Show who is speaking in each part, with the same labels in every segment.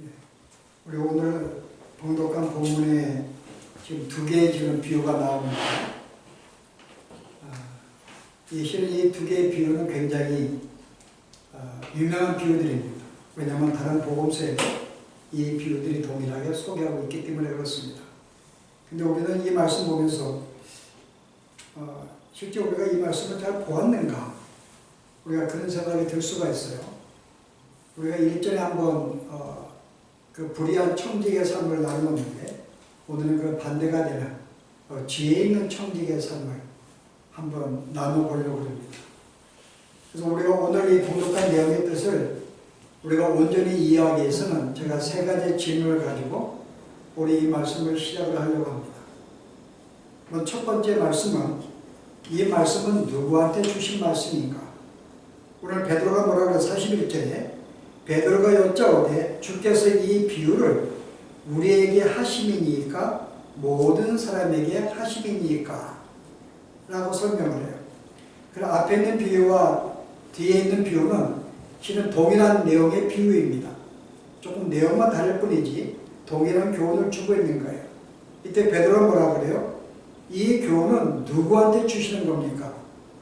Speaker 1: 예. 우리 오늘 봉독한 본문에 지금 두 개의 지금 비유가 나옵니다. 실은 이 두 개의 비유는 굉장히 유명한 비유들입니다. 왜냐하면 다른 복음서에도 이 비유들이 동일하게 소개하고 있기 때문에 그렇습니다. 근데 우리는 이 말씀 보면서 실제 우리가 이 말씀을 잘 보았는가? 우리가 그런 생각이 들 수가 있어요. 우리가 일전에 한번 그 불의한 청지기의 삶을 나누었는데 오늘은 그 반대가 되는 지혜 있는 청지기의 삶을 한번 나눠보려고 합니다. 그래서 우리가 오늘 이 봉독한 내용의 뜻을 우리가 온전히 이해하기 위해서는 제가 세 가지 질문을 가지고 우리 이 말씀을 시작을 하려고 합니다. 첫 번째 말씀은 이 말씀은 누구한테 주신 말씀인가? 오늘 베드로가 뭐라고 그래요? 41절에 베드로가 여짜오되 주께서 이 비유를 우리에게 하심이니까 모든 사람에게 하심이니까 라고 설명을 해요. 그럼 앞에 있는 비유와 뒤에 있는 비유는 실은 동일한 내용의 비유입니다. 조금 내용만 다를 뿐이지 동일한 교훈을 주고 있는 거예요. 이때 베드로가 뭐라고 그래요? 이 교훈은 누구한테 주시는 겁니까?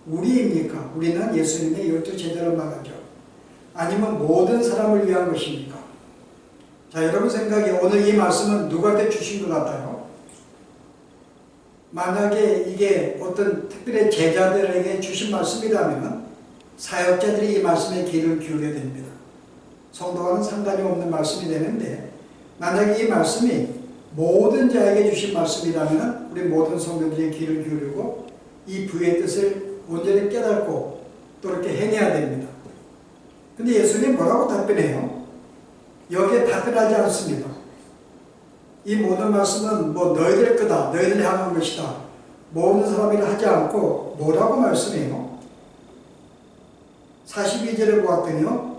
Speaker 1: 우리입니까? 우리는 예수님의 12제자를 말하죠. 아니면 모든 사람을 위한 것입니까? 자, 여러분 생각에 오늘 이 말씀은 누구한테 주신 것 같아요? 만약에 이게 어떤 특별히 제자들에게 주신 말씀이라면 사역자들이 이 말씀에 귀를 기울여야 됩니다. 성도와는 상관이 없는 말씀이 되는데 만약에 이 말씀이 모든 자에게 주신 말씀이라면 우리 모든 성도들이 귀를 기울이고 이 부의 뜻을 온전히 깨닫고 또 이렇게 행해야 됩니다. 근데 예수님 뭐라고 답변해요? 여기에 답변하지 않습니다. 이 모든 말씀은 뭐 너희들 거다, 너희들 향한 것이다, 모든 사람이라 하지 않고 뭐라고 말씀해요? 42절을 보았더니요,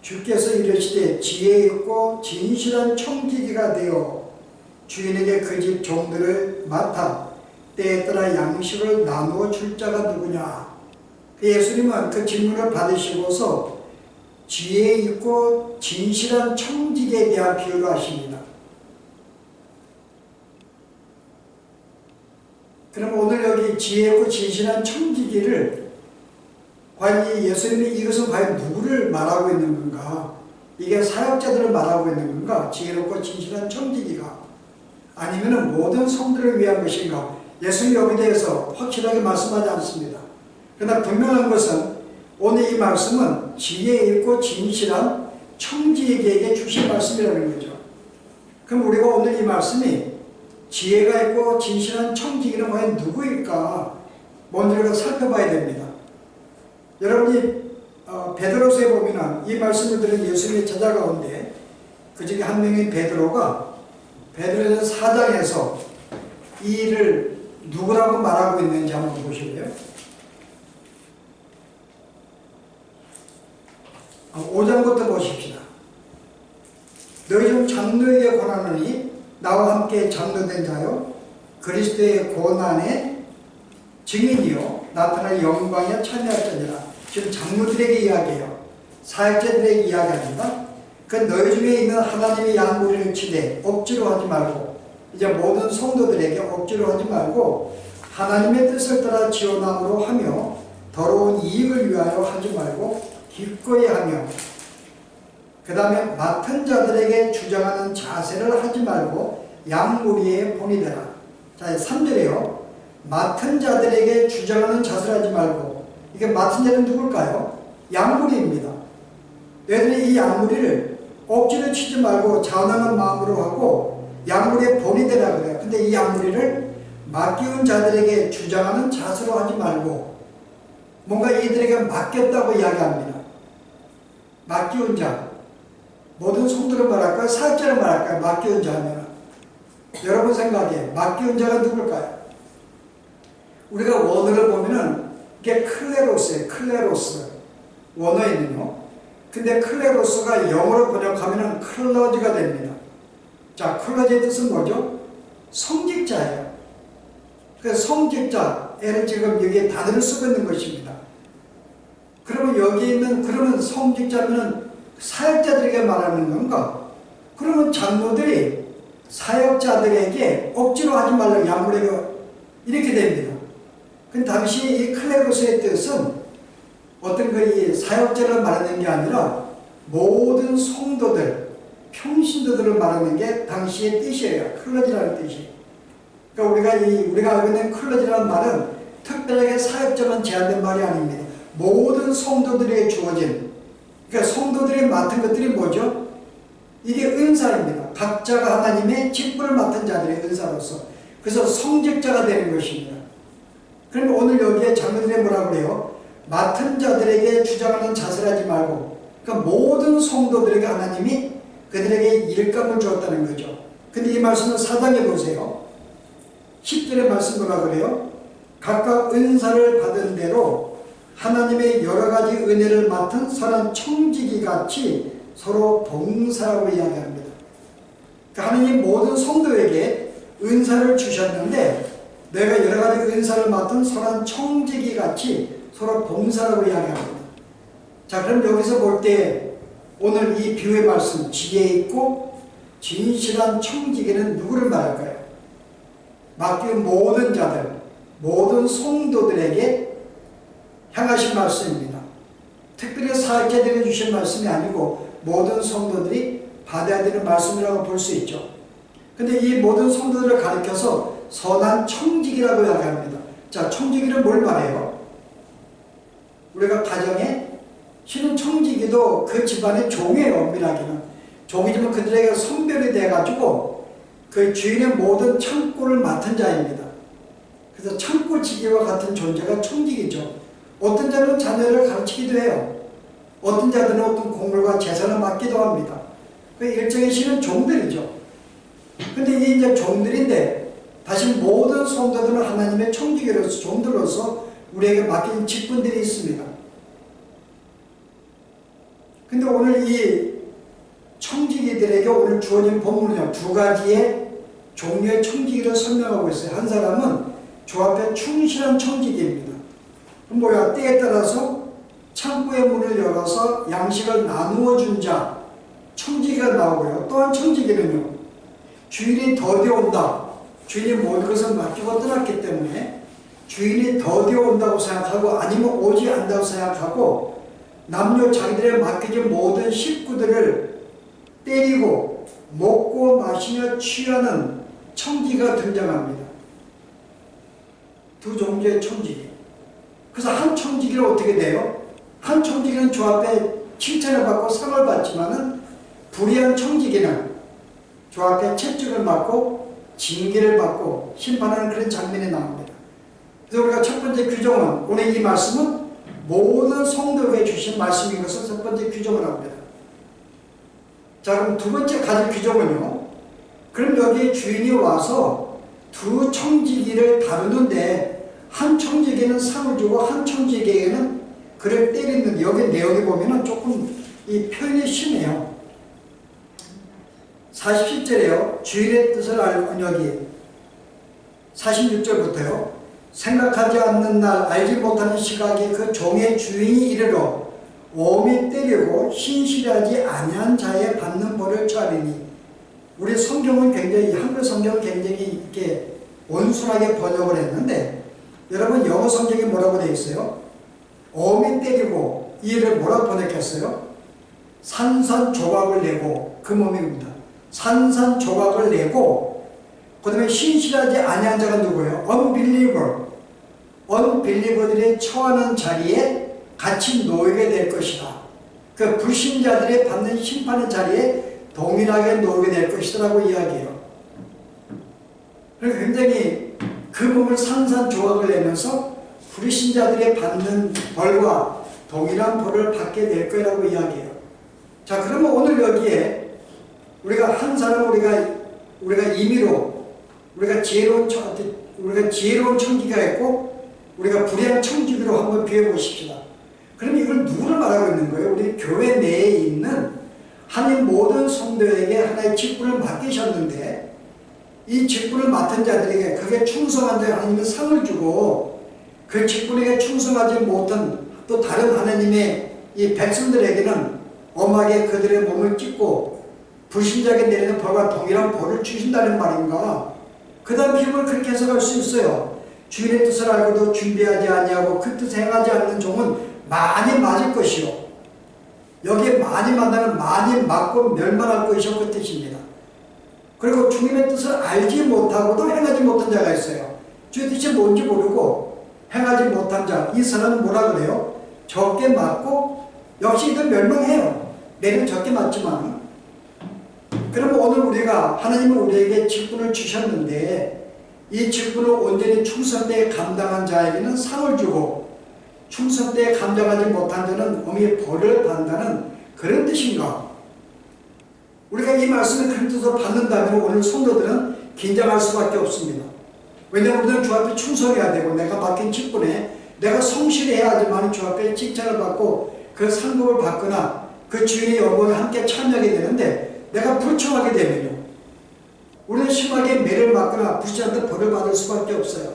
Speaker 1: 주께서 이르시되 지혜 있고 진실한 청지기가 되어 주인에게 그 집 종들을 맡아 때에 따라 양식을 나누어 줄 자가 누구냐? 예수님은 그 질문을 받으시고서 지혜 있고 진실한 청지기에 대한 비유를 하십니다. 그럼 오늘 여기 지혜 있고 진실한 청지기를 과연 이 예수님이 이것은 과연 누구를 말하고 있는 건가? 이게 사역자들을 말하고 있는 건가? 지혜롭고 진실한 청지기가 아니면 모든 성도를 위한 것인가? 예수님이 여기에 대해서 확실하게 말씀하지 않습니다. 그러나 분명한 것은 오늘 이 말씀은 지혜 있고 진실한 청지기에게 주신 말씀이라는 거죠. 그럼 우리가 오늘 이 말씀이 지혜가 있고 진실한 청지기는 과연 누구일까? 먼저 우리가 살펴봐야 됩니다. 여러분이 베드로서에 보면 이 말씀을 들은 예수님의 제자 가운데 그 중에 한 명인 베드로가 베드로전서 4장에서 이 일을 누구라고 말하고 있는지 한번 보실래요? 5장부터 보십시다. 너희 중 장로에게 권하노니 나와 함께 장로된 자요 그리스도의 고난의 증인이요 나타날 영광에 참여할지니라. 지금 장로들에게 이야기해요. 사역자들에게 이야기합니다. 그 너희 중에 있는 하나님의 양무리를 치되 억지로 하지 말고 이제 모든 성도들에게 억지로 하지 말고 하나님의 뜻을 따라 지원함으로 하며 더러운 이익을 위하여 하지 말고 기꺼이 하며 그 다음에 맡은 자들에게 주장하는 자세를 하지 말고 양무리의 본이 되라. 자, 3절에요. 맡은 자들에게 주장하는 자세를 하지 말고 이게 맡은 자는 누굴까요? 양무리입니다. 너희들이 이 양무리를 억지로 치지 말고 자원하는 마음으로 하고 양무리의 본이 되라 그래요. 근데 이 양무리를 맡기운 자들에게 주장하는 자세로 하지 말고 뭔가 이들에게 맡겼다고 이야기합니다. 맡기운 자, 모든 성도를 말할까요? 사역자를 말할까요? 맡기운 자 하면 여러분 생각에 맡기운 자가 누굴까요? 우리가 원어를 보면은 이게 클레로스예요. 클레로스 원어에는요. 근데 클레로스가 영어로 번역하면은 클러지가 됩니다. 자, 클러지의 뜻은 뭐죠? 성직자예요. 그래서 성직자를 지금 여기에 단어를 쓰고 있는 것입니다. 그러면 여기 있는 그러면 성직자면은 사역자들에게 말하는 건가? 그러면 장로들이 사역자들에게 억지로 하지 말라고 양보하고 이렇게 됩니다. 근데 당시 이 클레로스의 뜻은 어떤 그 사역자를 말하는 게 아니라 모든 성도들, 평신도들을 말하는 게 당시의 뜻이에요. 클러지라는 뜻이. 그러니까 우리가 알고 있는 클러지라는 말은 특별하게 사역자만 제한된 말이 아닙니다. 모든 성도들에게 주어진, 그러니까 성도들이 맡은 것들이 뭐죠? 이게 은사입니다. 각자가 하나님의 직분을 맡은 자들의 은사로서. 그래서 성직자가 되는 것입니다. 그러면 오늘 여기에 장로들이 뭐라고 그래요? 맡은 자들에게 주장하는 자세를 하지 말고, 그러니까 모든 성도들에게 하나님이 그들에게 일감을 주었다는 거죠. 근데 이 말씀을 사당해 보세요. 10절의 말씀 뭐라고 그래요? 각각 은사를 받은 대로 하나님의 여러 가지 은혜를 맡은 선한 청지기 같이 서로 봉사하고 이야기합니다. 그러니까 하나님 모든 성도에게 은사를 주셨는데 내가 여러 가지 은사를 맡은 선한 청지기 같이 서로 봉사하고 이야기합니다. 자, 그럼 여기서 볼 때 오늘 이 비유의 말씀, 지혜 있고 진실한 청지기는 누구를 말할까요? 맡긴 모든 자들, 모든 성도들에게 향하신 말씀입니다. 특별히 사역자들에게 주신 말씀이 아니고 모든 성도들이 받아야 되는 말씀이라고 볼 수 있죠. 근데 이 모든 성도들을 가리켜서 선한 청지기라고 이야기합니다. 자, 청지기는 뭘 말해요? 우리가 가정에 신은 청지기도 그 집안의 종이에요. 엄밀하게는 종이지만 그들에게 선별이 돼가지고 그 주인의 모든 창고를 맡은 자입니다. 그래서 창고지기와 같은 존재가 청지기죠. 어떤 자는 자녀를 가르치기도 해요. 어떤 자들은 어떤 공물과 재산을 맡기도 합니다. 그 일정의 신은 종들이죠. 근데 이 이제 종들인데 다시 모든 성도들은 하나님의 청지기로서 종들로서 우리에게 맡긴 직분들이 있습니다. 근데 오늘 이 청지기들에게 오늘 주어진 본문은요, 두 가지의 종류의 청지기를 설명하고 있어요. 한 사람은 주 앞에 충실한 청지기입니다. 뭐야? 때에 따라서 창고의 문을 열어서 양식을 나누어 준 자, 청지기가 나오고요. 또한 청지기는요, 주인이 더디 온다. 주인이 모든 것을 맡기고 떠났기 때문에 주인이 더디 온다고 생각하고 아니면 오지 않는다고 생각하고 남녀 자기들의 맡겨진 모든 식구들을 때리고 먹고 마시며 취하는 청지기가 등장합니다. 두 종류의 청지기. 그래서 한 청지기는 어떻게 돼요? 한 청지기는 주 앞에 칭찬을 받고 상을 받지만은 불의한 청지기는 주 앞에 채찍을 맞고 징계를 받고 심판하는 그런 장면이 나옵니다. 그래서 우리가 첫 번째 규정은 오늘 이 말씀은 모든 성도에게 주신 말씀인 것을 첫 번째 규정을 합니다. 자, 그럼 두 번째 가질 규정은요. 그럼 여기 주인이 와서 두 청지기를 다루는데 한 청지기는 상을 주고 한 청지기에게는 그를 때리는 여기 내용에 보면은 조금 이 표현이 심해요. 47절에요. 주인의 뜻을 알고 여기 46절부터요. 생각하지 않는 날 알지 못하는 시각에 그 종의 주인이 이르러 오미 때리고 신실하지 아니한 자에 받는 벌을 처하리니. 우리 성경은 굉장히 한글 성경은 굉장히 이렇게 온순하게 번역을 했는데 여러분 영어 성경이 뭐라고 되어 있어요? 오미 때리고 이를 뭐라고 번역했어요? 산산조각을 내고 그 몸입니다. 산산조각을 내고 그 다음에 신실하지 아니한 자가 누구예요? unbeliever. unbeliever들이 처하는 자리에 같이 놓이게 될 것이다. 그 불신자들이 받는 심판의 자리에 동일하게 놓이게 될 것이라고 이야기해요. 그래서 굉장히 그 몸을 산산조각을 내면서 불신자들이 받는 벌과 동일한 벌을 받게 될 거라고 이야기해요. 자, 그러면 오늘 여기에 우리가 한 사람 우리가 임의로 우리가 지혜로운 청지기가 있고 우리가 불의한 청지기로 한번 비해 보십시다. 그럼 이걸 누구를 말하고 있는 거예요? 우리 교회 내에 있는 하나님 모든 성도에게 하나의 직분을 맡기셨는데 이 직분을 맡은 자들에게 그게 충성한 자에 하나님은 상을 주고 그 직분에게 충성하지 못한 또 다른 하나님의 이 백성들에게는 엄하게 그들의 몸을 찢고 불신자에게 내리는 벌과 동일한 벌을 주신다는 말인가? 그 다음 비유를 그렇게 해석할 수 있어요. 주인의 뜻을 알고도 준비하지 아니하고 그 뜻을 행하지 않는 종은 많이 맞을 것이요. 여기에 많이 만나면 많이 맞고 멸망할 것이요 그 뜻입니다. 그리고 주님의 뜻을 알지 못하고도 행하지 못한 자가 있어요. 주의 뜻이 뭔지 모르고 행하지 못한 자, 이 사람은 뭐라 그래요? 적게 맞고 역시 이들 멸망해요. 내는 적게 맞지만. 그러면 오늘 우리가 하나님은 우리에게 직분을 주셨는데 이 직분을 온전히 충성되게 감당한 자에게는 상을 주고 충성되게 감당하지 못한 자는 엄히 벌을 받는다는 그런 뜻인가? 우리가 이 말씀을 그런 뜻으로 받는다면 오늘 성도들은 긴장할 수밖에 없습니다. 왜냐하면 우리는 주 앞에 충성해야 되고 내가 맡긴 직분에 내가 성실해야지만 주 앞에 칭찬을 받고 그 상급을 받거나 그 주인의 영광에 함께 참여하게 되는데 내가 불충하게 되면요. 우리는 심하게 매를 맞거나 불신한테 벌을 받을 수밖에 없어요.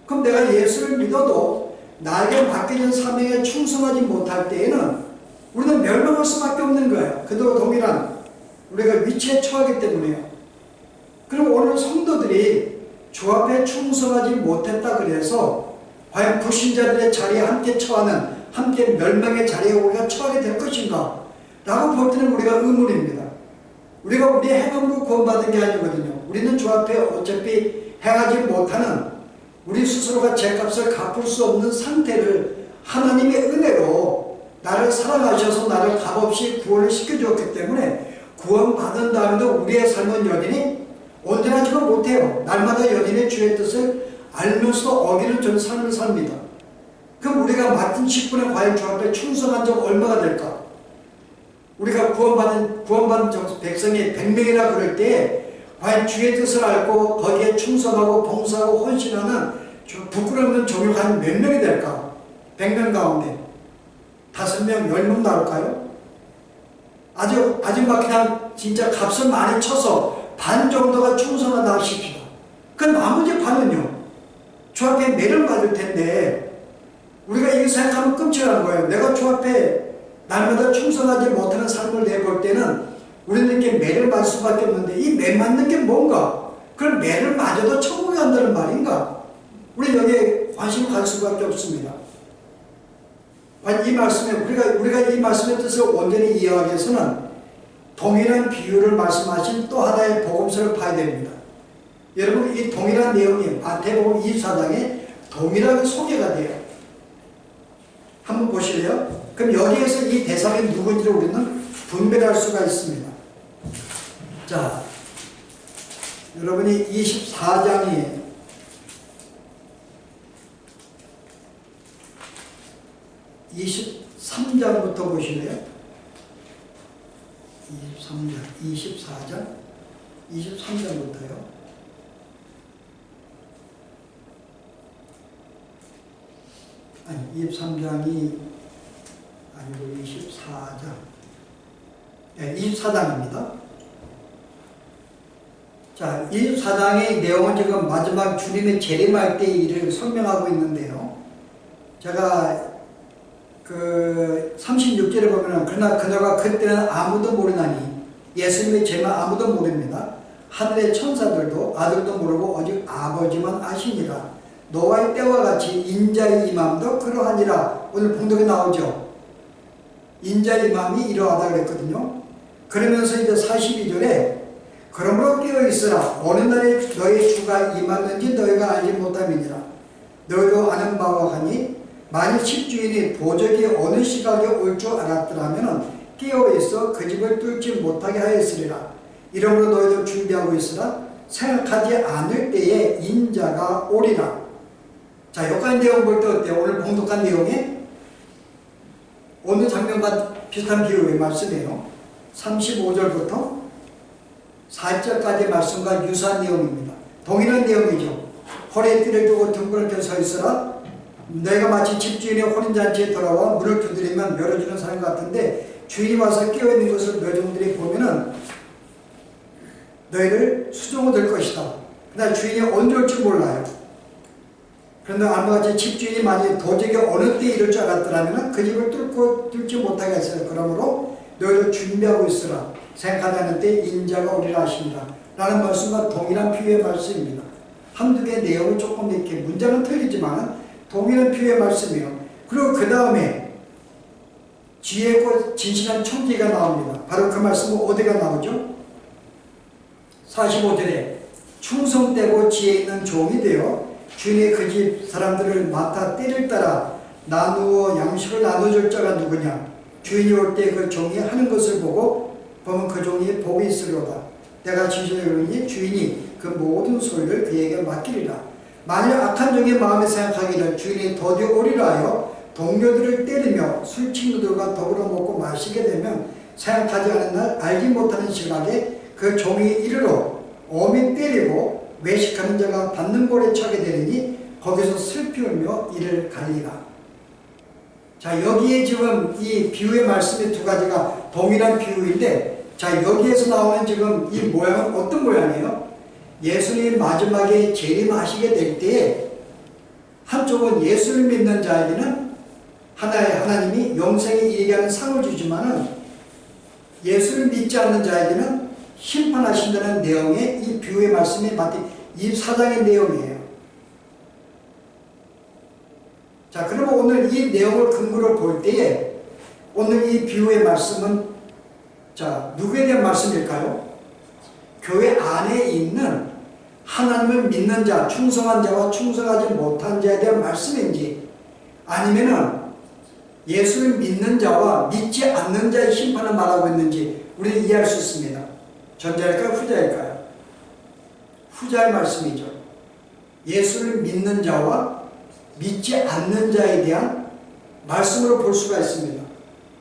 Speaker 1: 그럼 내가 예수를 믿어도 나에게 맡겨진 사명에 충성하지 못할 때에는 우리는 멸망할 수밖에 없는 거예요. 그도 동일한 우리가 위치에 처하기 때문에요. 그럼 오늘 성도들이 주 앞에 충성하지 못했다 그래서 과연 불신자들의 자리에 함께 처하는 함께 멸망의 자리에 우리가 처하게 될 것인가? 라고 볼 때는 우리가 의문입니다. 우리가 우리의 행함으로 구원받은 게 아니거든요. 우리는 주 앞에 어차피 행하지 못하는 우리 스스로가 죄값을 갚을 수 없는 상태를 하나님의 은혜로 나를 사랑하셔서 나를 값없이 구원을 시켜주었기 때문에 구원받은 다음에도 우리의 삶은 여전히 온전하지가 못해요. 날마다 여전히 주의 뜻을 알면서도 어기는 전 삶을 삽니다. 그럼 우리가 맡은 직분에 과연 주 앞에 충성한 적 얼마가 될까? 우리가 구원받은 백성이 100명이나 그럴 때에 과연 주의 뜻을 알고 거기에 충성하고 봉사하고 헌신하는 부끄러움은 종이 한 몇 명이 될까? 100명 가운데 5명, 10명 나올까요? 아주 막 그냥 진짜 값을 많이 쳐서 반 정도가 충성하다 하십시다. 그 나머지 반은요. 주 앞에 매를 맞을 텐데 우리가 이렇게 생각하면 끔찍한 거예요. 내가 주 앞에 날마다 충성하지 못하는 삶을 내볼 때는 우리는 이렇게 매를 맞을 수밖에 없는데 이 매 맞는 게 뭔가? 그럼 매를 맞아도 천국에 간다는 말인가? 우리 여기에 관심을 가질 수밖에 없습니다. 이 말씀에 우리가 이 말씀의 뜻을 온전히 이해하기 위해서는 동일한 비유를 말씀하신 또 하나의 복음서를 봐야 됩니다. 여러분 이 동일한 내용이 마태복음 24장에 동일하게 소개가 돼요. 한번 보실래요? 그럼 여기에서 이 대상이 누군지를 우리는 분별할 수가 있습니다. 자, 여러분이 24장이 23장부터 보실래요? 23장부터요. 아니, 23장이 아니고 24장. 네, 24장입니다. 자, 24장의 내용은 지금 마지막 주님의 재림할 때의 일을 설명하고 있는데요. 제가 그 36절에 보면은 그러나 그녀가 그때는 아무도 모르나니 예수님의 재림은 아무도 모릅니다. 하늘의 천사들도 아들도 모르고 오직 아버지만 아시니라. 노아의 때와 같이 인자의 임함도 그러하니라. 오늘 봉독에 나오죠. 인자의 임함이 이러하다 그랬거든요. 그러면서 이제 42절에 그러므로 깨어있으라. 어느 날에 너의 주가 임하는지 너희가 알지 못함이니라. 너희도 아는 바와 하니 만일 집주인이 도적이 어느 시각에 올 줄 알았더라면 깨어있어 그 집을 뚫지 못하게 하였으리라. 이러므로 너희도 준비하고 있으라. 생각하지 않을 때에 인자가 오리라. 자, 여기까지 내용 볼 때 어때요? 오늘 봉독한 내용이 오늘 장면과 비슷한 비유의 말씀이에요. 35절부터 4절까지의 말씀과 유사한 내용입니다. 동일한 내용이죠. 허리에 띠를 두고 등불을 펴 서 있으라. 내가 마치 집주인의 혼인잔치에 돌아와 문을 두드리면 열어주는 사람 같은데 주인이 와서 깨어있는 것을 묘종들이 보면은 너희를 수종을 들 것이다. 그러나 주인이 언제 올지 몰라요. 그런데 아무같이 집주인이 만약 도적이 어느 때 이럴 줄 알았더라면 그 집을 뚫지 못하게 했어요. 그러므로 너희를 준비하고 있으라. 생각하지 않을 때 인자가 오리라 하십니다. 라는 말씀과 동일한 비유의 말씀입니다. 한두 개의 내용은 조금 이렇게 문장은 틀리지만 동일한 비유의 말씀이에요. 그리고 그 다음에 지혜 있고 진실한 청지가 나옵니다. 바로 그 말씀은 어디가 나오죠? 45절에 충성되고 지혜 있는 종이 되어 주인의 그 집 사람들을 맡아 때를 따라 나누어 양식을 나눠줄 자가 누구냐? 주인이 올 때 그 종이 하는 것을 보면 그 종이 복이 있으리로다. 내가 진실로 이르노니 주인이 그 모든 소유를 그에게 맡기리라. 만일 악한 종의 마음에 생각하기를 주인이 더디어 오리라 하여 동료들을 때리며 술 친구들과 더불어 먹고 마시게 되면 생각하지 않은 날 알지 못하는 시각에 그 종이 이르러 엄히 때리고 외식하는 자가 받는 볼에 차게 되리니 거기서 슬피 울며 이를 갈리라. 자, 여기에 지금 이 비유의 말씀이 두 가지가 동일한 비유인데, 자, 여기에서 나오는 지금 이 모양은 어떤 모양이에요? 예수님 마지막에 재림하시게 될 때에 한쪽은 예수를 믿는 자에게는 하나님이 영생에 이르게 하는 상을 주지만은 예수를 믿지 않는 자에게는 심판하신다는 내용의 이 비유의 말씀이 마태 24장의 내용이에요. 자, 그러면 오늘 이 내용을 근거로 볼 때에 오늘 이 비유의 말씀은 자, 누구에 대한 말씀일까요? 교회 안에 있는 하나님을 믿는 자, 충성한 자와 충성하지 못한 자에 대한 말씀인지 아니면은 예수를 믿는 자와 믿지 않는 자의 심판을 말하고 있는지 우리는 이해할 수 있습니다. 전자일까요? 후자일까요? 후자의 말씀이죠. 예수를 믿는 자와 믿지 않는 자에 대한 말씀으로 볼 수가 있습니다.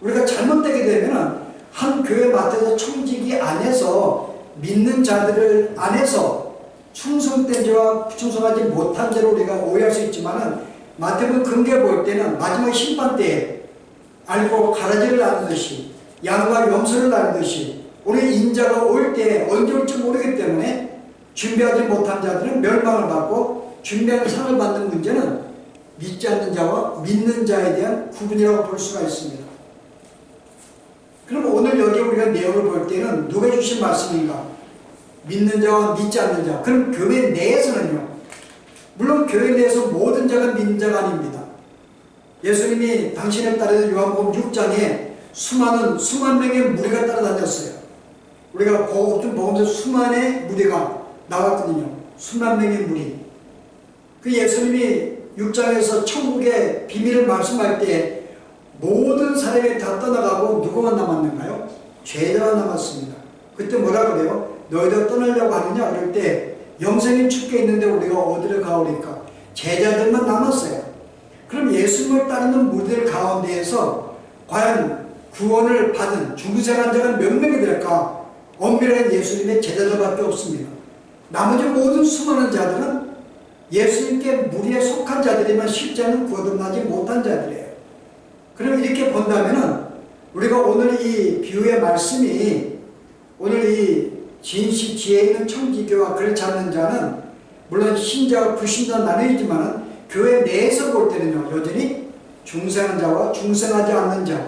Speaker 1: 우리가 잘못되게 되면 한 교회 맡아서 청지기 안에서 믿는 자들을 안에서 충성된 자와 충성하지 못한 자로 우리가 오해할 수 있지만 마태복음 근거에 볼 때는 마지막 심판 때에 알고 가라지를 나누듯이 양과 염소를 나누듯이 우리 인자가 올 때 언제 올지 모르기 때문에 준비하지 못한 자들은 멸망을 받고 준비하는 상을 받는 문제는 믿지 않는 자와 믿는 자에 대한 구분이라고 볼 수가 있습니다. 그럼 오늘 여기 우리가 내용을 볼 때는 누가 주신 말씀인가? 믿는 자와 믿지 않는 자. 그럼 교회 내에서는요, 물론 교회 내에서 모든 자가 믿는 자가 아닙니다. 예수님이 당신을 따르는 요한복음 6장에 수만 명의 무리가 따라다녔어요. 우리가 보면서 수만의 무리가 나왔거든요. 수만 명의 무리. 그 예수님이 6장에서 천국의 비밀을 말씀할 때 모든 사람이 다 떠나가고 누구만 남았는가요? 죄자가 남았습니다. 그때 뭐라 그래요? 너희들 떠나려고 하느냐? 그럴 때 영생이 죽게 있는데 우리가 어디를 가오리까? 제자들만 남았어요. 그럼 예수님을 따르는 무리들 가운데에서 과연 구원을 받은 중생한 자가 몇 명이 될까? 엄밀한 예수님의 제자들밖에 없습니다. 나머지 모든 수많은 자들은 예수님께 무리에 속한 자들이면 실제는 거듭나지 못한 자들이에요. 그럼 이렇게 본다면 우리가 오늘 이 비유의 말씀이 오늘 이 진실 지혜 있는 청지교와 그렇지 않는 자는 물론 신자와 불신자 나뉘지만 교회 내에서 볼 때는요, 여전히 중생한 자와 중생하지 않는 자,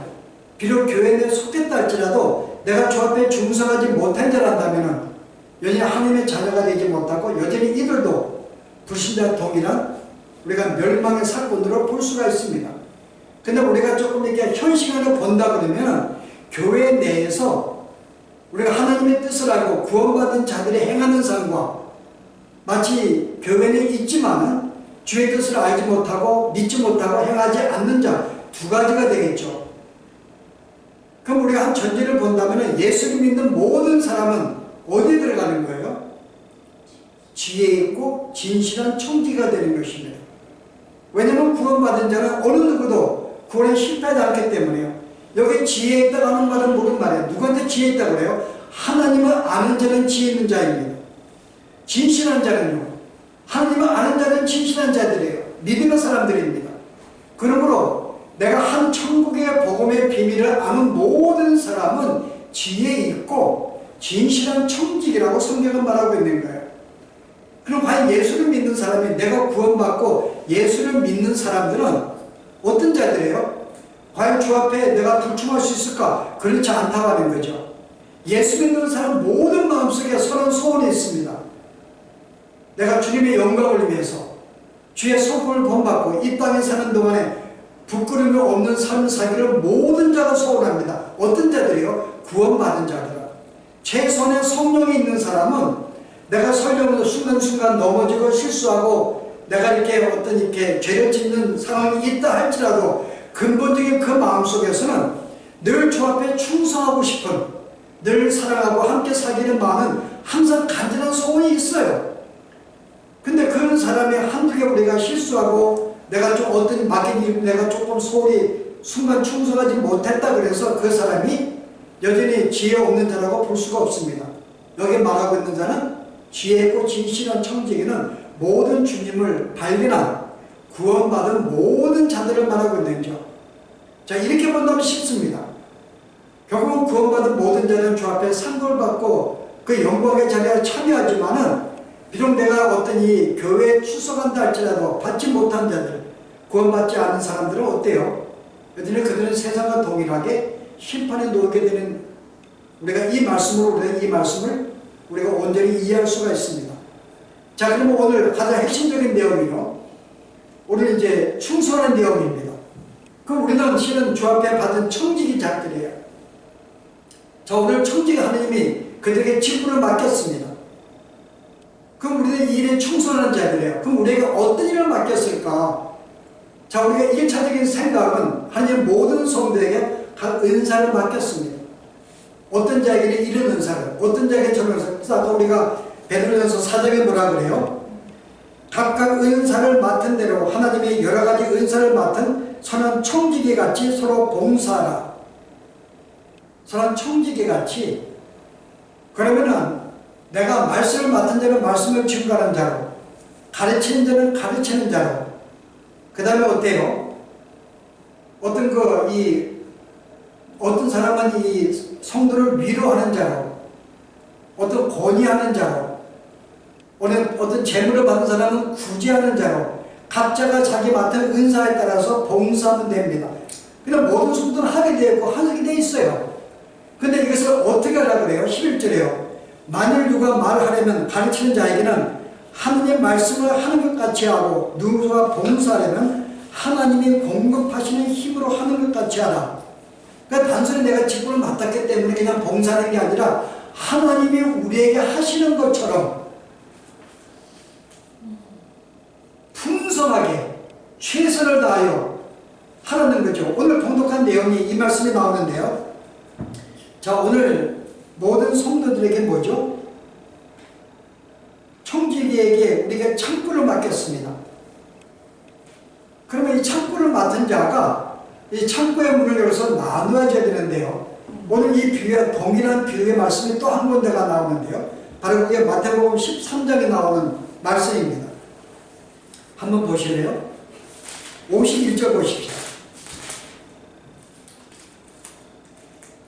Speaker 1: 비록 교회 내에 속했다 할지라도 내가 주 앞에 중생하지 못한 자란다면 여전히 하나님의 자녀가 되지 못하고 여전히 이들도 불신자 동일한 우리가 멸망의 사건으로 볼 수가 있습니다. 근데 우리가 조금 이렇게 현실으로 본다 그러면 교회 내에서 우리가 하나님의 뜻을 알고 구원받은 자들이 행하는 삶과 마치 교회는 있지만 주의 뜻을 알지 못하고 믿지 못하고 행하지 않는 자 두 가지가 되겠죠. 그럼 우리가 한 전제를 본다면 예수를 믿는 모든 사람은 어디에 들어가는 거예요? 지혜 있고 진실한 청지가 되는 것입니다. 왜냐하면 구원받은 자는 어느 누구도 구원에 실패하지 않기 때문에요. 여기 지혜 있다고 하는 말은 모르는 말이에요. 누구한테 지혜 있다고 그래요? 하나님을 아는 자는 지혜 있는 자입니다. 진실한 자는요, 하나님을 아는 자는 진실한 자들이에요. 믿음의 사람들입니다. 그러므로 내가 한 천국의 복음의 비밀을 아는 모든 사람은 지혜 있고 진실한 청지기라고 성경은 말하고 있는 거예요. 그럼 과연 예수를 믿는 사람이 내가 구원받고 예수를 믿는 사람들은 어떤 자들이에요? 과연 주 앞에 내가 불충할 수 있을까? 그렇지 않다고 하는 거죠. 예수 믿는 사람 모든 마음속에 서른 소원이 있습니다. 내가 주님의 영광을 위해서 주의 소금을 본받고 이 땅에 사는 동안에 부끄러움이 없는 삶을 살기를 모든 자가 소원합니다. 어떤 자들이요? 구원받은 자들은. 최소한의 성령이 있는 사람은 내가 설령으로 순간순간 넘어지고 실수하고 내가 이렇게 죄를 짓는 상황이 있다 할지라도 근본적인 그 마음속에서는 늘 주 앞에 충성하고 싶은, 늘 사랑하고 함께 사귀는 마음은 항상 간절한 소원이 있어요. 근데 그런 사람이 한두 개 우리가 실수하고 내가 좀 어떤 맡긴 일 내가 조금 소홀히 순간 충성하지 못했다 그래서 그 사람이 여전히 지혜 없는 자라고 볼 수가 없습니다. 여기 말하고 있는 자는 지혜 있고 진실한 청지기는 모든 주님을 발견한 구원받은 모든 자들을 말하고 있는 죠. 자, 이렇게 본다면 쉽습니다. 결국은 구원받은 모든 자는 주 앞에 상급을 받고 그 영광의 자리에 참여하지만은 비록 내가 어떤 이 교회에 출석한다 할지라도 받지 못한 자들, 구원받지 않은 사람들은 어때요? 여전히 그들은 세상과 동일하게 심판에 놓게 되는, 우리가 이 말씀을 우리가 온전히 이해할 수가 있습니다. 자, 그러면 오늘 가장 핵심적인 내용이요, 오늘 이제 충성하는 내용입니다. 그럼 우리는 실은 주 앞에 받은 청지기 자들이에요. 자, 오늘 청지기 하나님이 그들에게 직분을 맡겼습니다. 그럼 우리는 이 일에 충성하는 자들이에요. 그럼 우리에게 어떤 일을 맡겼을까? 자, 우리가 1차적인 생각은 하나님 모든 성도에게 각 은사를 맡겼습니다. 어떤 자에게는 이런 은사를, 어떤 자에게 저런 은사를. 그래서 아까 우리가 베드로전서 4장에 뭐라 그래요? 각각 은사를 맡은 대로 하나님의 여러 가지 은사를 맡은 선한 청지기 같이 서로 봉사하라. 선한 청지기 같이. 그러면은 내가 말씀을 맡은 자는 말씀을 증거하는 자로, 가르치는 자는 가르치는 자로, 그 다음에 어때요? 어떤 사람은 이 성도를 위로하는 자로, 어떤 권위하는 자로, 어떤 재물을 받은 사람은 구제하는 자로, 각자가 자기 맡은 은사에 따라서 봉사하면 됩니다. 그냥 모든 성도는 하게 되어 있고 하게 되어 있어요. 근데 이것을 어떻게 하라고 그래요? 11절에요. 만일 누가 말하려면 가르치는 자에게는 하느님 말씀을 하는 것 같이 하고, 누가 봉사하려면 하나님이 공급하시는 힘으로 하는 것 같이 하라. 그러니까 단순히 내가 직분을 맡았기 때문에 그냥 봉사하는 게 아니라 하나님이 우리에게 하시는 것처럼 풍성하게 최선을 다하여 하라는 거죠. 오늘 봉독한 내용이 이 말씀이 나오는데요. 자, 오늘 모든 성도들에게 뭐죠? 청지기에게 우리가 창구를 맡겼습니다. 그러면 이 창구를 맡은 자가 이 창구의 문을 열어서 나누어져야 되는데요. 오늘 이 비유와 동일한 비유의 말씀이 또 한 군데가 나오는데요. 바로 그게 마태복음 13장에 나오는 말씀입니다. 한번 보실래요? 51절 보십시오.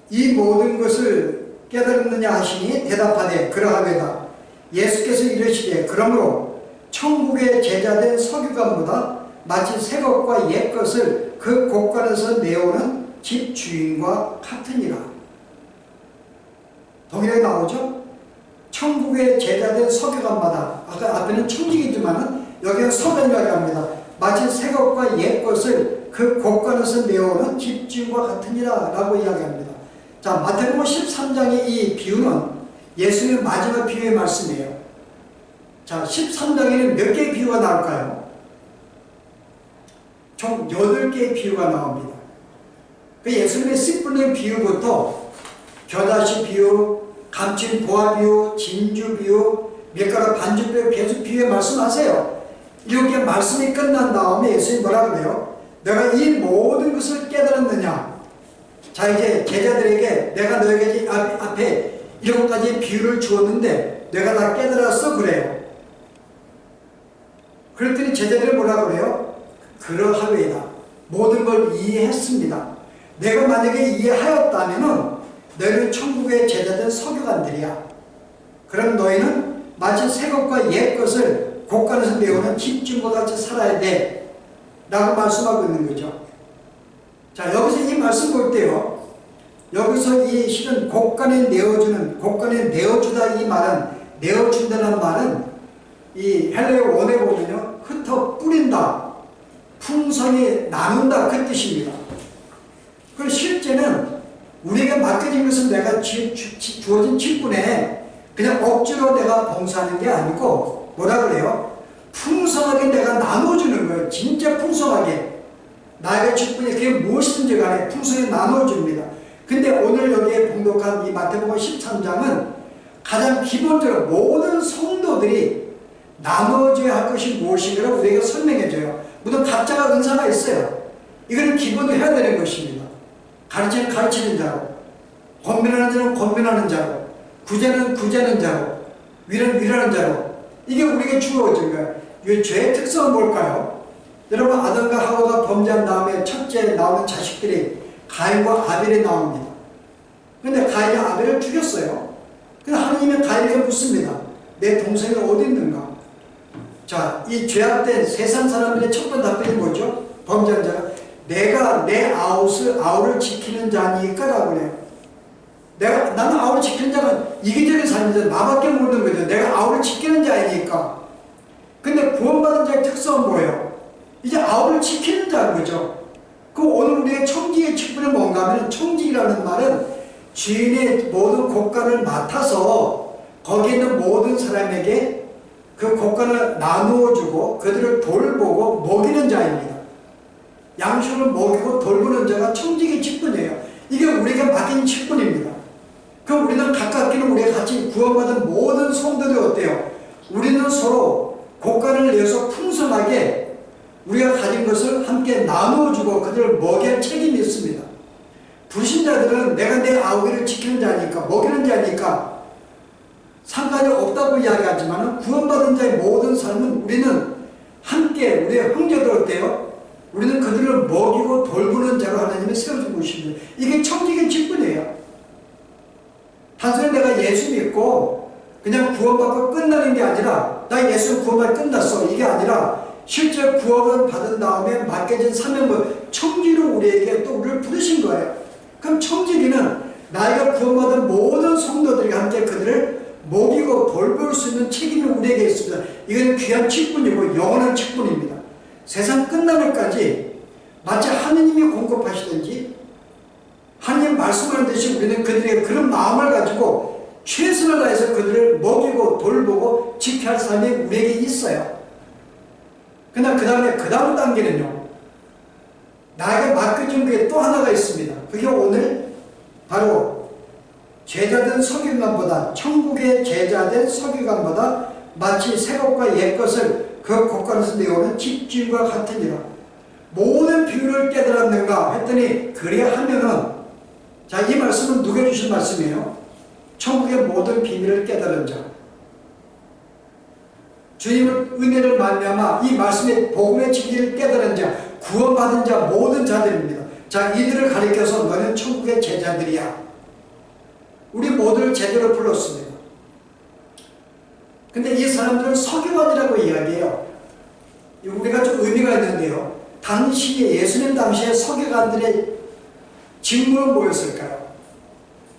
Speaker 1: 이 모든 것을 깨달았느냐 하시니 대답하되 그러하외다. 예수께서 이르시되 그러므로 천국의 제자된 서기관보다 마치 새 것과 옛 것을 그 곳간에서 내오는 집 주인과 같으니라. 동일하게 나오죠? 천국의 제자된 서기관마다, 아까 앞에는 청지기지만은 여기는 서기관이라고 합니다. 마치 새 것과 옛 것을 그 곳간에서 내오는 집 주인과 같으니라 라고 이야기합니다. 자, 마태복음 13장의 이 비유는 예수님의 마지막 비유의 말씀이에요. 자, 13장에는 몇 개의 비유가 나올까요? 총 8개의 비유가 나옵니다. 그 예수님의 씨 뿌리는 비유부터 겨자씨 비유, 감친 보화 비유, 진주 비유, 밀가루 반죽 비유, 계속 비유에 말씀하세요. 이렇게 말씀이 끝난 다음에 예수님이 뭐라 그래요? 내가 이 모든 것을 깨달았느냐? 자, 이제 제자들에게 내가 너에게 앞에 7가지 비유를 주었는데 내가 다 깨달았어 그래요. 그랬더니 제자들이 뭐라 그래요? 그러하외다. 모든 걸 이해했습니다. 내가 만약에 이해하였다면은 너희는 천국의 제자된 서기관들이야. 그럼 너희는 마치 새 것과 옛 것을 곳간에서 내오는 집중과 같이 살아야 돼 라고 말씀하고 있는 거죠. 자, 여기서 이 말씀 볼 때요, 여기서 이 실은 곳간에 내어주는, 곳간에 내어주다 이 말은, 내어준다는 말은 이 헬라어 원에 보면요, 흩어 뿌린다, 풍성히 나눈다 그 뜻입니다. 그 실제는 우리에게 맡겨진 것은 내가 주어진 직분에 그냥 억지로 내가 봉사하는 게 아니고 뭐라 그래요? 풍성하게 내가 나눠주는 거예요. 진짜 풍성하게. 나의 직분이 그게 무엇이든지 간에 풍성히 나눠줍니다. 근데 오늘 여기에 봉독한 이 마태복음 13장은 가장 기본적으로 모든 성도들이 나눠줘야 할 것이 무엇인가를 우리에게 설명해줘요. 물론 각자가 은사가 있어요. 이거는 기본으로 해야 되는 것입니다. 가르치는 자로, 권면하는 자는 권면하는 자로, 구제는 구제하는 자로, 위로하는 자로. 이게 우리에게 주어진 거예요. 이 죄의 특성은 뭘까요? 여러분, 아담과 하와가 범죄한 다음에 첫째 나오는 자식들이 가인과 아벨이 나옵니다. 근데 가인이 아벨을 죽였어요. 근데 하나님은 가인에게 묻습니다. 내 동생이 어디 있는가? 자, 이 죄악된 세상 사람들의 첫 번째 답변이 뭐죠? 범죄한 자가 내가 내 아우를 지키는 자니까 라고 그래요. 나는 아우를 지키는 자는 이기적인 삶이죠. 나밖에 모르는 거죠. 내가 아우를 지키는 자이니까. 근데 구원받은 자의 특성은 뭐예요? 이제 아우를 지키는 자인 거죠. 그 오늘 우리의 청지의 직분은 뭔가 하면, 청지라는 말은 주인의 모든 곳간을 맡아서 거기에 있는 모든 사람에게 그 곳간을 나누어주고 그들을 돌보고 먹이는 자입니다. 양식을 먹이고 돌보는 자가 청지의 직분이에요. 이게 우리에게 맡긴 직분입니다. 그럼 우리는 가깝기는 우리가 같이 구원받은 모든 성도들이 어때요? 우리는 서로 곳간을 내서 풍성하게 우리가 가진 것을 함께 나누어주고 그들을 먹일 책임이 있습니다. 불신자들은 내가 내 아우를 지키는 자니까, 먹이는 자니까 상관이 없다고 이야기하지만 구원받은 자의 모든 삶은 우리는 함께 우리의 형제들 어때요? 우리는 그들을 먹이고 돌보는 자로 하나님이 세워준 것입니다. 이게 청지기의 직분이에요. 단순히 내가 예수 믿고 그냥 구원받고 끝나는 게 아니라 나 예수 구원받고 끝났어 이게 아니라 실제 구원을 받은 다음에 맡겨진 사명을 청지로 우리에게 또 우리를 부르신 거예요. 그럼 청지기는 나이가 구원받은 모든 성도들이 함께 그들을 먹이고 돌볼 수 있는 책임이 우리에게 있습니다. 이건 귀한 직분이고 영원한 직분입니다. 세상 끝나는까지 마치 하느님이 공급하시든지 하느님 말씀하는 듯이 우리는 그들에게 그런 마음을 가지고 최선을 다해서 그들을 먹이고 돌보고 지켜야 할 삶이 우리에게 있어요. 그러나 그 다음 단계는요, 나에게 맡겨진 게 또 하나가 있습니다. 그게 오늘 바로 제자된 서기관보다, 천국의 제자된 서기관보다 마치 새 것과 옛 것을 그 곳간에서 내오는 집주인과 같으니라. 모든 비유를 깨달았는가 했더니 그리하면은, 자, 이 말씀은 누가 주신 말씀이에요? 천국의 모든 비밀을 깨달은 자, 주님의 은혜를 말미암아 이 말씀의 복음의 진리를 깨달은 자, 구원받은 자, 모든 자들입니다. 자, 이들을 가리켜서 너는 천국의 제자들이야. 우리 모두를 제자로 불렀습니다. 근데 이 사람들은 서기관이라고 이야기해요. 우리가 좀 의미가 있는데요. 당시에, 예수님 당시에 서기관들의 직무는 뭐였을까요?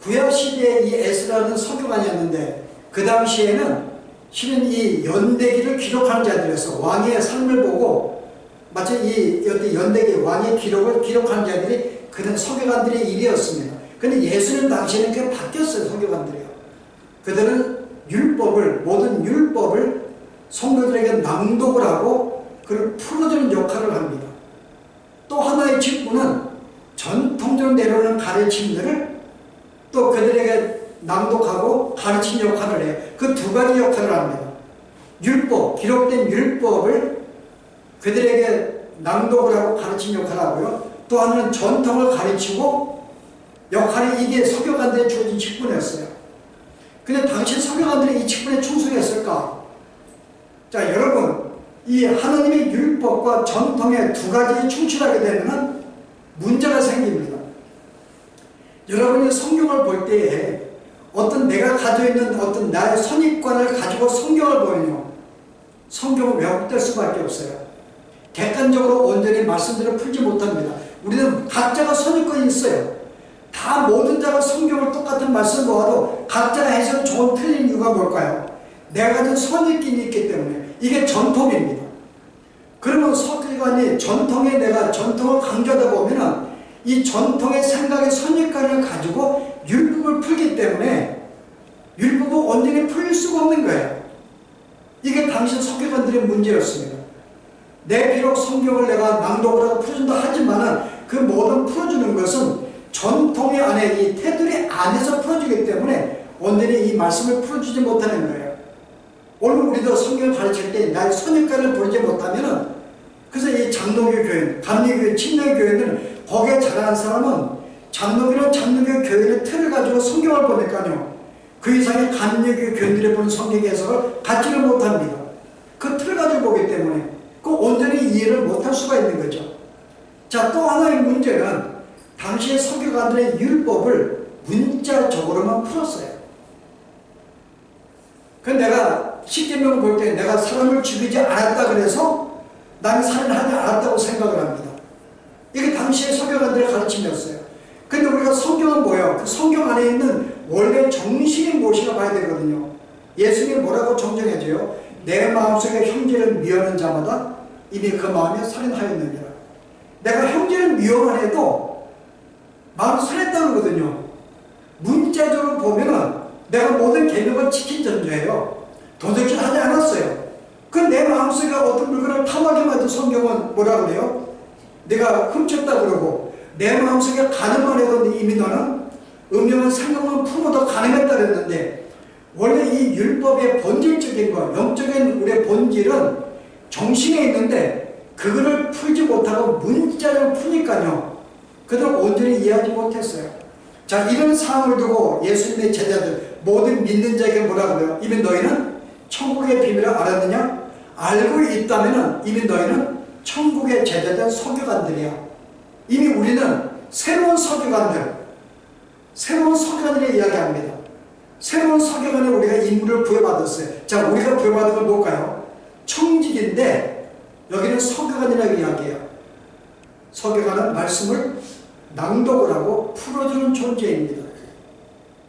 Speaker 1: 구약시대에 이 에스라는 서기관이었는데 그 당시에는 실은 이 연대기를 기록하는 자들이었어. 왕의 삶을 보고 마치 이 연대기 왕의 기록을 기록하는 자들이 그는 서기관들의 일이었습니다. 근데 예수님 당시에는 그게 바뀌었어요. 서기관들이요. 그들은 모든 율법을 성도들에게 낭독을 하고 그를 풀어주는 역할을 합니다. 또 하나의 직분은 전통적으로 내려오는 가르침들을 또 그들에게 낭독하고 가르치는 역할을 해요. 그 두 가지 역할을 합니다. 율법, 기록된 율법을 그들에게 낭독을 하고 가르치는 역할을 하고요. 또 하나는 전통을 가르치고 역할이 이게 서기관들의 주어진 직분이었어요. 근데 당시 서기관들이 이 직분에 충성했을까? 자, 여러분, 이 하나님의 율법과 전통의 두 가지에 충실하게 되면 문제가 생깁니다. 여러분이 성경을 볼 때에 어떤 내가 가지고 있는 어떤 나의 선입관을 가지고 성경을 보면요, 성경은 왜곡될 수밖에 없어요. 객관적으로 온전히 말씀대로 풀지 못합니다. 우리는 각자가 선입관이 있어요. 다 모든 자가 성경을 똑같은 말씀 보아도 각자 해석이 조금 틀린 이유가 뭘까요? 내가 가진 선입견이 있기 때문에. 이게 전통입니다. 그러면 서기관이 전통에 내가 전통을 강조하다 보면은 이 전통의 생각의 선입관을 가지고 율법을 풀기 때문에 율법을 온전히 풀 수가 없는 거예요. 이게 당시 서기관들의 문제였습니다. 내 비록 성경을 내가 낭독을 하고 풀어준다 하지만은 그 모든 풀어주는 것은 전통의 안에 이 테두리 안에서 풀어주기 때문에 온전히 이 말씀을 풀어주지 못하는 거예요. 오늘 우리도 성경을 가르칠 때 나의 선입관을 버리지 못하면은 그래서 이 장로교 교인, 감리교, 침례교인은 거기에 자라는 사람은 장로교는 장로교 교인의 틀을 가지고 성경을 보니까요. 그 이상의 감리교 교인들이 보는 성경 해석을 갖지를 못합니다. 그 틀을 가지고 보기 때문에 그 온전히 이해를 못할 수가 있는 거죠. 자, 또 하나의 문제는 당시의 서기관들의 율법을 문자적으로만 풀었어요. 그 내가 십계명을 볼 때 내가 사람을 죽이지 않았다 그래서 나는 살인하지 않았다고 생각을 합니다. 이게 당시의 서기관들의 가르침이었어요. 근데 우리가 성경은 뭐예요? 그 성경 안에 있는 원래 정신이 무엇인가 봐야 되거든요. 예수님이 뭐라고 정정해줘요? 내 마음속에 형제를 미워하는 자마다 이미 그 마음에 살인하였느니라. 내가 형제를 미워만 해도 마음을 살했다는 거거든요. 문자적으로 보면은 내가 모든 계명을 지킨 전제예요. 도둑질 하지 않았어요. 그 내 마음속에 어떤 물건을 탐하게 만든 성경은 뭐라 그래요? 내가 훔쳤다 그러고 내 마음속에 가늠만 해도 이미 너는 음흉한 생각만 품어도 가늠했다 그랬는데 원래 이 율법의 본질적인 것, 영적인 우리의 본질은 정신에 있는데 그거를 풀지 못하고 문자를 푸니까요. 그들은 온전히 이해하지 못했어요. 자, 이런 상황을 두고 예수님의 제자들 모든 믿는 자에게 뭐라 그래요? 이미 너희는 천국의 비밀을 알았느냐? 알고 있다면 이미 너희는 천국의 제자된 서기관들이야. 이미 우리는 새로운 서기관들의 이야기합니다. 새로운 서기관에 우리가 임무를 부여받았어요. 자, 우리가 부여받은 건 뭘까요? 청직인데 여기는 서기관이라고 이야기해요. 서기관은 말씀을 낭독을 하고 풀어주는 존재입니다.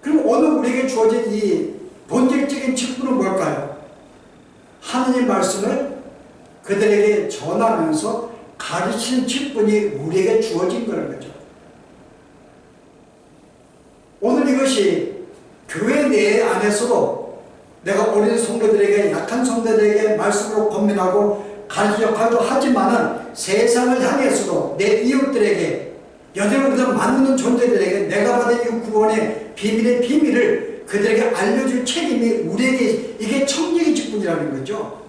Speaker 1: 그럼 오늘 우리에게 주어진 이 본질적인 직분은 뭘까요? 하느님 말씀을 그들에게 전하면서 가르치는 직분이 우리에게 주어진 거는 거죠. 오늘 이것이 교회 내 안에서도 내가 어린 성도들에게, 약한 성도들에게 말씀으로 권면하고 가르치 역할도 하지만은 세상을 향해서도 내 이웃들에게, 여전히 우리가 만드는 존재들에게 내가 받은 이 구원의 비밀을 그들에게 알려줄 책임이 우리에게, 이게 청지기 직분이라는 거죠.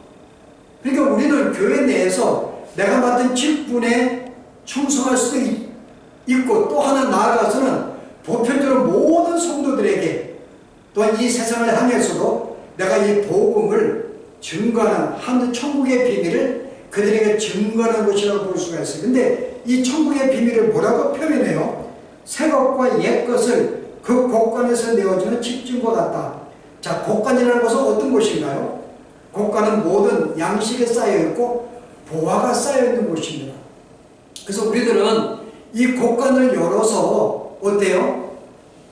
Speaker 1: 그러니까 우리는 교회 내에서 내가 맡은 직분에 충성할 수 있고, 또 하나 나아가서는 보편적으로 모든 성도들에게, 또한 이 세상을 향해서도 내가 이 복음을 증거하는, 한 천국의 비밀을 그들에게 증거하는 것이라고 볼 수가 있어요. 근데 이 천국의 비밀을 뭐라고 표현해요? 새 것과 옛 것을 그 곳간에서 내어주는 집중과 같다. 자, 곳간이라는 것은 어떤 곳인가요? 곳간은 모든 양식에 쌓여있고 보화가 쌓여있는 곳입니다. 그래서 우리들은 이 곳간을 열어서 어때요?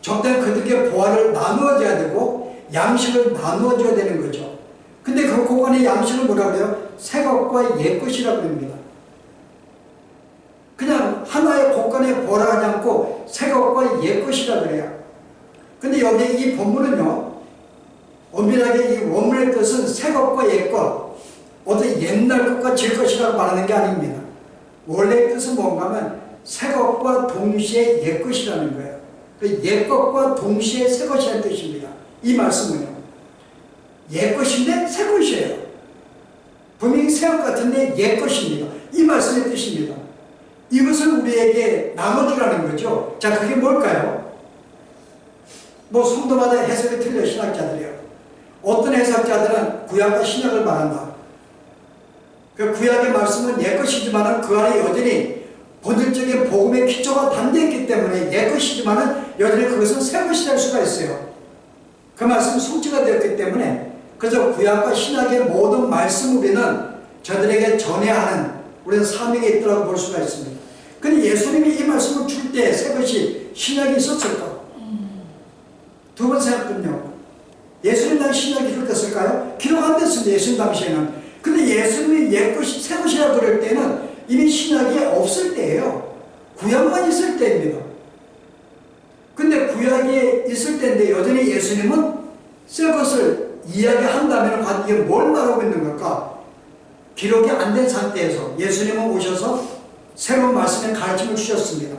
Speaker 1: 적당히 그들에게 보화를 나누어줘야 되고 양식을 나누어줘야 되는 거죠. 근데 그 곳간의 양식을 뭐라 그래요? 새 것과 옛 것이라고 합니다. 그냥 하나의 곳간에 보라하지 않고 새 것과 옛 것이라 그래요. 근데 여기 이 본문은요, 엄밀하게 이 원문의 뜻은 새 것과 옛 것, 어떤 옛날 것과 질 것이라고 말하는 게 아닙니다. 원래의 뜻은 뭔가 하면 새 것과 동시에 옛 것이라는 거예요. 옛 것과 동시에 새 것이라는 뜻입니다. 이 말씀은요, 옛 것인데 새 것이에요. 분명히 새 것 같은데 옛 것입니다. 이 말씀의 뜻입니다. 이것을 우리에게 나눠주라는 거죠. 자, 그게 뭘까요? 뭐 성도마다 해석이 틀려, 신학자들이요. 어떤 해석자들은 구약과 신약을 말한다. 그 구약의 말씀은 옛 것이지만은 그 안에 여전히 본질적인 복음의 기초가 담겨있기 때문에 옛 것이지만은 여전히 그것은 새 것이 될 수가 있어요. 그 말씀은 성취가 되었기 때문에, 그래서 구약과 신약의 모든 말씀 우리는 저들에게 전해야 하는 우리는 사명이 있다고 볼 수가 있습니다. 근데 예수님이 이 말씀을 줄 때 새 것이 신약이 있었을까? 두 번 생각하면요. 예수님 당시 신약이 기록됐을까요? 기록 안 됐습니다. 예수님 당시에는. 근데 예수님이 옛것이 새것이라 그럴 때는 이미 신약이 없을 때예요. 구약만 있을 때입니다. 근데 구약이 있을 때인데 여전히 예수님은 새것을 이야기한다면 이게 뭘 말하고 있는 걸까? 기록이 안 된 상태에서 예수님은 오셔서 새로운 말씀의 가르침을 주셨습니다.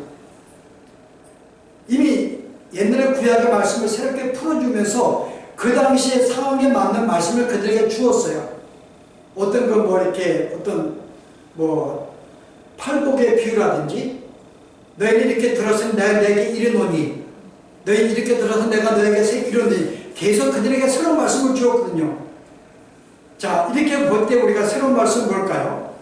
Speaker 1: 이미 옛날에 구약의 말씀을 새롭게 풀어주면서 그 당시의 상황에 맞는 말씀을 그들에게 주었어요. 어떤 그 뭐 이렇게 어떤 뭐 팔복의 비유라든지 너희는 이렇게 들어서 내가 너에게 이르노니 너희는 이렇게 들어서 내가 너에게 이르노니 계속 그들에게 새로운 말씀을 주었거든요. 자, 이렇게 볼 때 우리가 새로운 말씀은 뭘까요?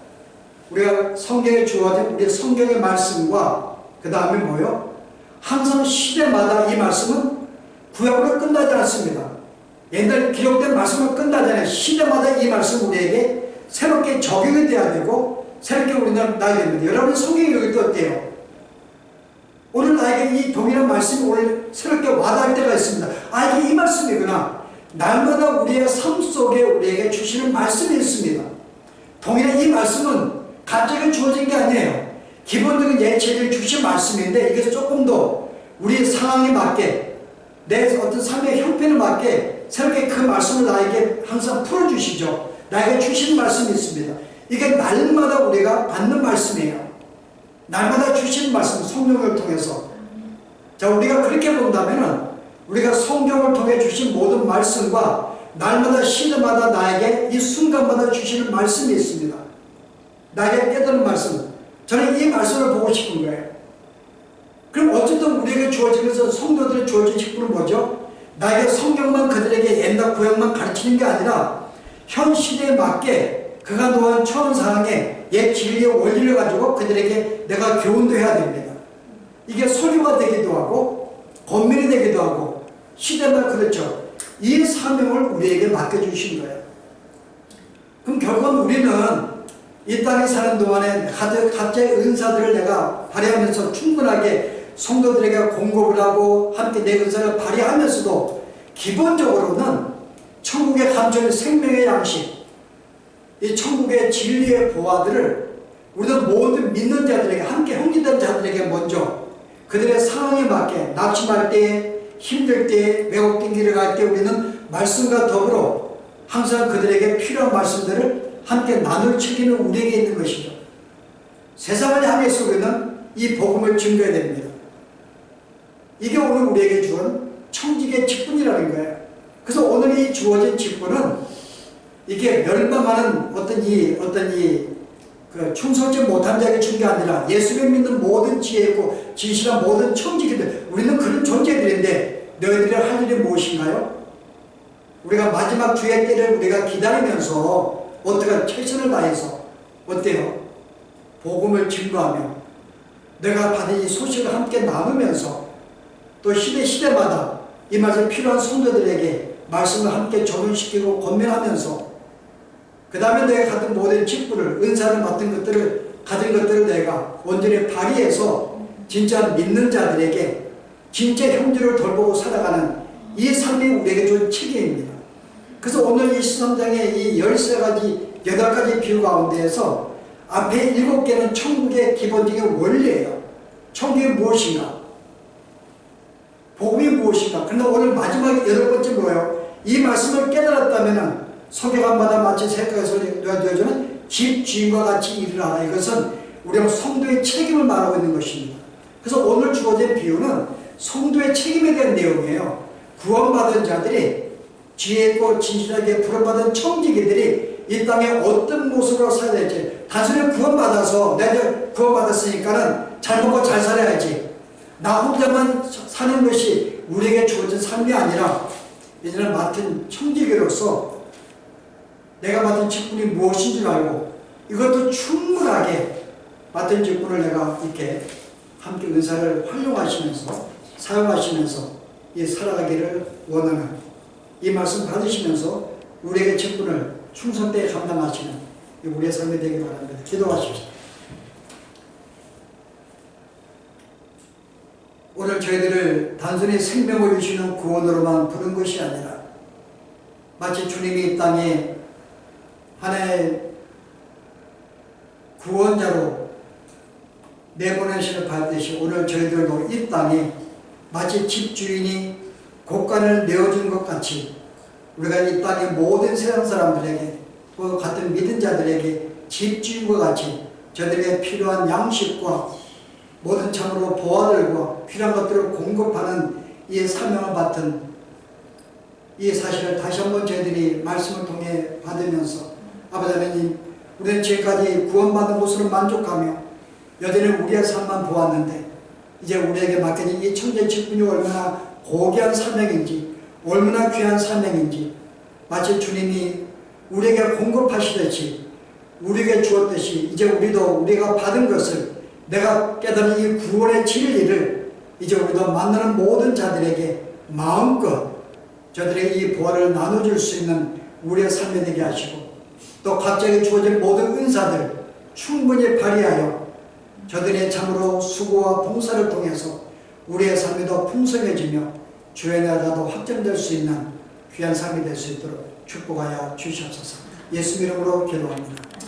Speaker 1: 우리가 성경에 주어진 우리 성경의 말씀과 그 다음에 뭐요? 항상 시대마다 이 말씀은 구약으로 끝나지 않습니다. 옛날 기록된 말씀은 끝나지 않아요. 시대마다 이 말씀 우리에게 새롭게 적용이 돼야 되고 새롭게 우리는 나야 됩니다. 여러분 성경이 여기 또 어때요? 오늘 나에게 이 동일한 말씀이 오늘 새롭게 와닿을 때가 있습니다. 아, 이게 이 말씀이구나. 날마다 우리의 삶 속에 우리에게 주시는 말씀이 있습니다. 동일한 이 말씀은 갑자기 주어진 게 아니에요. 기본적인 예체를 주신 말씀인데 이게 조금 더 우리 상황에 맞게 내 어떤 삶의 형편에 맞게 새롭게 그 말씀을 나에게 항상 풀어주시죠. 나에게 주신 말씀이 있습니다. 이게 날마다 우리가 받는 말씀이에요. 날마다 주신 말씀, 성경을 통해서. 자, 우리가 그렇게 본다면은 우리가 성경을 통해 주신 모든 말씀과 날마다 시대마다 나에게 이 순간마다 주시는 말씀이 있습니다. 나에게 깨닫는 말씀. 저는 이 말씀을 보고 싶은 거예요. 그럼 어쨌든 우리에게 주어지면서 성도들의 주어진 직분은 뭐죠? 나에게 성경만 그들에게 옛날 구약만 가르치는 게 아니라 현 시대에 맞게 그가 놓은 처한 상황에 옛 진리의 원리를 가지고 그들에게 내가 교훈도 해야 됩니다. 이게 소리가 되기도 하고 권면이 되기도 하고 시대마다 그렇죠. 이 사명을 우리에게 맡겨주신 거예요. 그럼 결국은 우리는 이 땅에 사는 동안에 각자의 은사들을 내가 발휘하면서 충분하게 성도들에게 공급을 하고 함께 내 은사를 발휘하면서도 기본적으로는 천국의 감춰진 생명의 양식, 이 천국의 진리의 보화들을 우리는 모든 믿는 자들에게 함께 형제된 자들에게 먼저 그들의 상황에 맞게 낙심할 때, 힘들 때, 외국된 길을 갈 때 우리는 말씀과 더불어 항상 그들에게 필요한 말씀들을 함께 나눌 책임은 우리에게 있는 것이죠. 세상을 향해서 우리는 이 복음을 증거해야 됩니다. 이게 오늘 우리에게 주은 청직의 직분이라는 거예요. 그래서 오늘 이 주어진 직분은 이게 멸망하는 그 충성치 못한 자에게 준 게 아니라 예수를 믿는 모든 지혜 있고 진실한 모든 청지기들, 우리는 그런 존재들인데 너희들이 할 일이 무엇인가요? 우리가 마지막 주의 때를 우리가 기다리면서 어떻게 최선을 다해서 어때요? 복음을 증거하며 내가 받은 이 소식을 함께 나누면서 또 시대마다 이 말씀 필요한 성도들에게 말씀을 함께 적용시키고 권면하면서 그 다음에 내가 가진 모든 직분을 은사를 맡은 것들을 가진 것들을 내가 온전히 발휘해서 진짜 믿는 자들에게 진짜 형제를 돌보고 살아가는 이 삶이 우리에게 준 책임입니다. 그래서 오늘 이 13장의 이 13가지 8가지 비유 가운데에서 앞에 7개는 천국의 기본적인 원리예요. 천국이 무엇인가? 복음이 무엇인가? 그러나 오늘 마지막 8번째 뭐예요? 이 말씀을 깨달았다면 서기관마다 마치 색깔에서 되어주는 집 주인과 같이 일을 하라. 이것은 우리가 성도의 책임을 말하고 있는 것입니다. 그래서 오늘 주어진 비유는 성도의 책임에 대한 내용이에요. 구원받은 자들이 지혜 있고 진실하게 부름받은 청지기들이 이 땅에 어떤 모습으로 살아야 될지, 단순히 구원받아서 내가 구원받았으니까는 잘 먹고 잘 살아야지, 나 혼자만 사는 것이 우리에게 주어진 삶이 아니라 이제는 맡은 청지기로서 내가 맡은 직분이 무엇인 줄 알고 이것도 충분하게 맡은 직분을 내가 이렇게 함께 은사를 활용하시면서 사용하시면서 이 살아가기를 원하는 이 말씀 받으시면서 우리에게 직분을 충성되게 감당하시는 우리의 삶이 되길 바랍니다. 기도하십시오. 오늘 저희들을 단순히 생명을 주시는 구원으로만 부른 것이 아니라 마치 주님이 이 땅에 하나의 구원자로 내보내심을 받듯이 오늘 저희들도 이 땅에 마치 집주인이 곡간을 내어준 것 같이 우리가 이 땅의 모든 세상 사람들에게 또 같은 믿은 자들에게 집주인과 같이 저들에게 필요한 양식과 모든 참으로 보화들과 필요한 것들을 공급하는 이 사명을 맡은 이 사실을 다시 한번 저희들이 말씀을 통해 받으면서 아버지 하나님, 우리는 지금까지 구원받은 것으로 만족하며 여전히 우리의 삶만 보았는데 이제 우리에게 맡겨진 이 천재 직분이 얼마나 고귀한 사명인지 얼마나 귀한 사명인지 마치 주님이 우리에게 공급하시듯이 우리에게 주었듯이 이제 우리가 받은 것을 내가 깨달은 이 구원의 진리를 이제 우리도 만나는 모든 자들에게 마음껏 저들에게 이 보화를 나눠줄 수 있는 우리의 삶이 되게 하시고 또 각자에게 주어질 모든 은사들 충분히 발휘하여 저들의 참으로 수고와 봉사를 통해서 우리의 삶이 더 풍성해지며 주의 나라도 확장될 수 있는 귀한 삶이 될 수 있도록 축복하여 주시옵소서. 예수 이름으로 기도합니다.